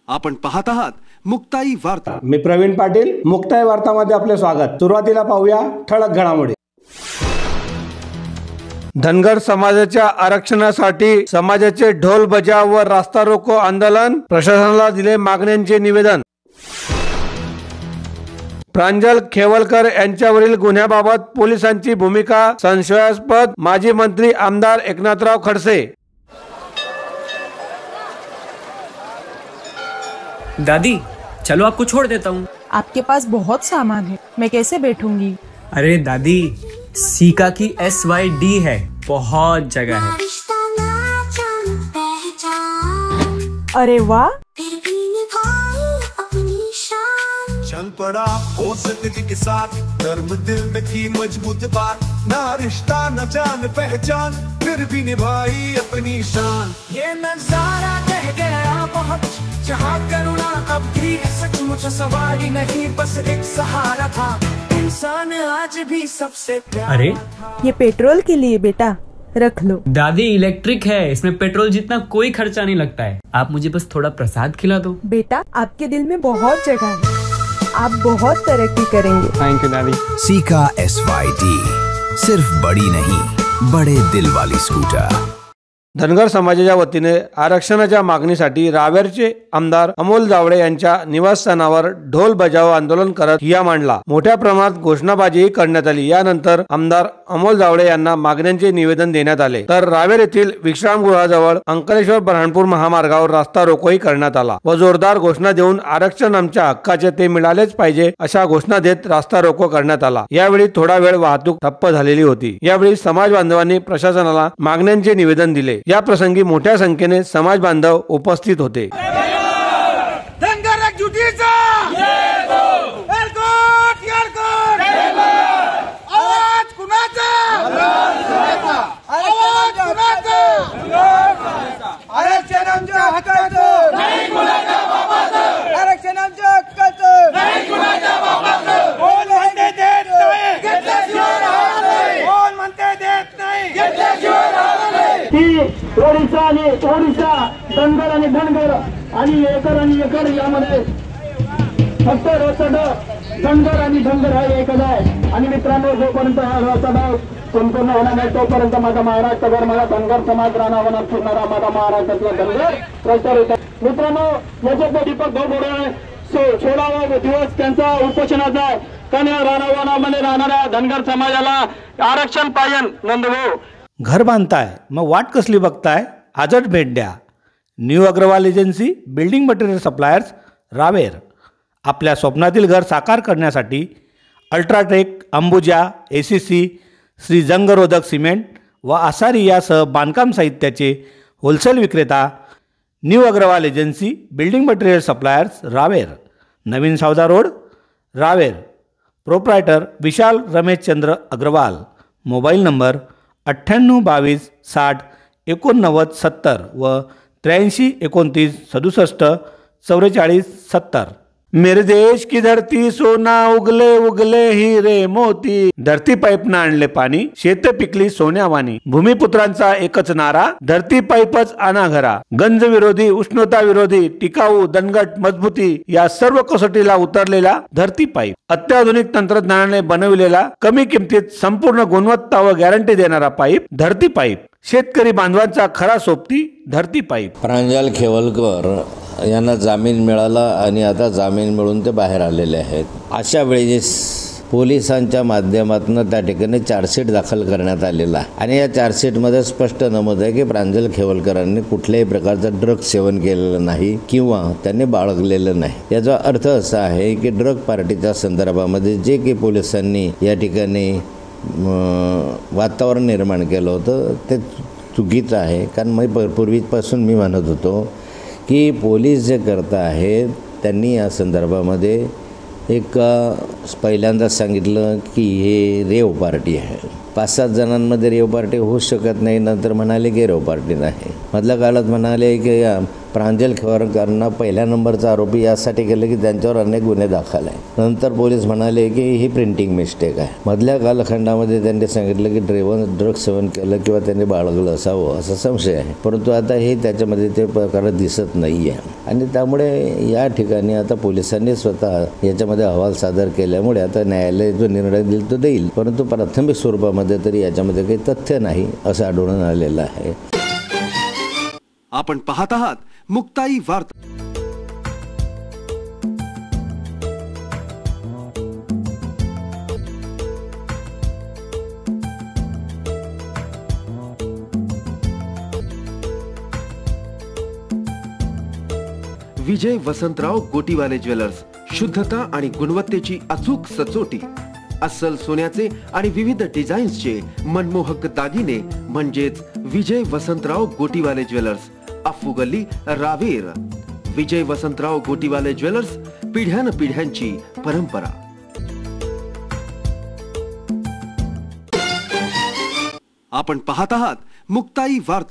आपण पाहत आहात मुक्ताई वार्ता। मी प्रवीण पाटील, मुक्ताई वार्तामध्ये आपले स्वागत। सुरुवातीला पाहूया ठळक घडामोडी। धनगर समाजाच्या आरक्षणासाठी समाजाचे ढोल बजाव व रास्ता रोको आंदोलन, प्रशासनाला दिले मागण्यांचे निवेदन। प्रांजल खेवलकर यांच्यावरील गुन्ह्याबाबत पोलिसांची भूमिका संशयास्पद, माजी मंत्री आमदार एकनाथराव खडसे। दादी चलो आपको छोड़ देता हूँ। आपके पास बहुत सामान है, मैं कैसे बैठूंगी? अरे दादी, सीका की SYD है, बहुत जगह है। अरे वाह, चल पड़ा हो जिंदगी के साथ, धर्म दिल में थी मजबूत बात, ना रिश्ता न जान पहचान, फिर भी निभाई अपनी शान। ये नजारा कह गया बहुत, जहाँ करुणा अब भी सचमुच सवारी नहीं, बस एक सहारा था, इंसान आज भी सबसे प्यारा। अरे ये पेट्रोल के लिए बेटा, रख लो। दादी इलेक्ट्रिक है, इसमें पेट्रोल जितना कोई खर्चा नहीं लगता है। आप मुझे बस थोड़ा प्रसाद खिला दो। बेटा, आपके दिल में बहुत जगह है, आप बहुत तरक्की करेंगे। थैंक यू दादी। सीका SYD, सिर्फ बड़ी नहीं, बड़े दिल वाली स्कूटर। धनगर समाजाच्या वतीने आरक्षणाच्या मागणीसाठी रावेरचे आमदार अमोल जावळे यांच्या निवासस्थानावर ढोल बजाव आंदोलन करत ठिय्या मांडला। मोठ्या प्रमाणात घोषणाबाजी करण्यात आली। यानंतर आमदार अमोल जावळे यांना मागण्यांचे निवेदन देण्यात आले, तर रावेर येथील विश्रामगृहाजवळ अंकलेश्वर बऱ्हाणपूर महामार्गावर रास्ता रोकोही करण्यात आला व जोरदार घोषणा देऊन आरक्षण आमच्या हक्काचे, ते मिळालेच पाहिजे अशा घोषणा देत रास्ता रोको करण्यात आला। यावेळी थोडा वेळ वाहतूक ठप्प झालेली होती। यावेळी समाज बांधवांनी प्रशासनाला मागण्यांचे निवेदन दिले। या प्रसंगी मोठ्या संख्येने समाज बांधव उपस्थित होते। ओडिशा धनगर आणि धनगर आणि एकर आणि एकर यामध्ये फक्त रसद धनगर आणि धनगर हा एकच आहे। आणि मित्रांनो, जोपर्यंत हा रसद संपूर्ण होणार नाही तोपर्यंत माझा महाराष्ट्रभर मला धनगर समाज राहणार फिरणारा माझा महाराष्ट्रातला धनगर प्रचार होता। मित्रांनो, याच्यात दीपक भाऊ 16वा दिवस त्यांचा उपोषणाचा आहे, कारण या रानावनामध्ये राहणाऱ्या धनगर समाजाला आरक्षण पाहिजे। नंदभाऊ, घर बांधताय मग वाट कसली बघताय? आजच भेट द्या। New Agarwal agency, building material suppliers, Raver. आपल्या स्वप्नातील घर साकार करण्यासाठी अल्ट्राटेक, अंबुजा, ACC, श्री जंगरोधक सिमेंट व आसारी यासह बांधकाम साहित्याचे होलसेल विक्रेता new Agarwal agency, building material suppliers, Raver. नवीन सौदा road, Raver. Proprietor Vishal Rameshchandra Agarwal. Mobile number 98 22 60 89 70 व 83 29 67 44 70। मेरे देश की धरती सोना उगले उगले हीरे मोती, धरती पाईपनं आणले पाणी, शेत पिकली सोन्यावानी। भूमिपुत्रांचा एकच नारा, धरती पाईपच आणा घरा। गंज विरोधी, उष्णता विरोधी, टिकाऊ, दणकट, मजबूती या सर्व कसोटीला उतरलेला धरती पाईप। अत्याधुनिक तंत्रज्ञानाने बनविलेला, कमी किमतीत संपूर्ण गुणवत्ता व गॅरंटी देणारा पाईप धरती पाईप। शेतकरी बांधवांचा खरा सोबती धरती पाईप। प्रांजल खेवलकर यांना जामीन मिळाला आणि आता जामीन मिळून ते बाहेर आलेले आहेत। अशा वेळी पोलिसांच्या माध्यमातून त्या ठिकाणी चार्जशीट दाखल करण्यात आलेला आहे आणि या चार्जशीटमध्ये स्पष्ट नमूद आहे की प्रांजल खेवलकरांनी कुठल्याही प्रकारचं ड्रग सेवन केलेलं नाही किंवा त्यांनी बाळगलेलं नाही। याचा अर्थ असा आहे की ड्रग पार्टीच्या संदर्भामध्ये जे की पोलिसांनी या ठिकाणी वातावरण निर्माण केलं होतं ते चुकीचं आहे। कारण पूर्वीपासून मी म्हणत होतो की पोलीस जे करत आहेत त्यांनी या संदर्भामध्ये एक पहिल्यांदा सांगितलं की हे रेव पार्टी आहे, 5-7 जणांमध्ये रेव पार्टी होऊ शकत नाही, नंतर म्हणाले की रेव पार्टी नाही, मधल्या काळात म्हणाले की प्रांजल खेवरकरांना पहिल्या नंबरचा आरोपी यासाठी केलं की त्यांच्यावर अनेक गुन्हे दाखल आहे. नंतर पोलीस म्हणाले की ही प्रिंटिंग मिस्टेक आहे. मधल्या कालखंडामध्ये त्यांनी सांगितलं की ड्रग्स सेवन केलं किंवा त्यांनी बाळगलं असावं असा संशय आहे. परंतु आता हे त्याच्यामध्ये ते प्रकार दिसत नाही आहे आणि त्यामुळे या ठिकाणी आता पोलिसांनी स्वतः याच्यामध्ये अहवाल सादर केल्यामुळे आता न्यायालय जो निर्णय देईल तो देईल. परंतु प्राथमिक स्वरूपामध्ये तरी याच्यामध्ये काही तथ्य नाही असं आढळून आलेलं आहे. आपण पाहत आहात मुक्ताई वार्ता. विजय वसंतराव गोटीवाले ज्वेलर्स, शुद्धता आणि गुणवत्तेची अचूक सचोटी. अस्सल सोन्याचे आणि विविध डिझाईन्सचे मनमोहक दागिने म्हणजेच विजय वसंतराव गोटीवाले ज्वेलर्स, अफू गल्ली, रावेर. विजय वसंतराव गोटीवाले ज्वेलर्स, पिढ्यानपिढ्यांची परंपरा. आपण पाहत आहात मुक्ताई वार्ता.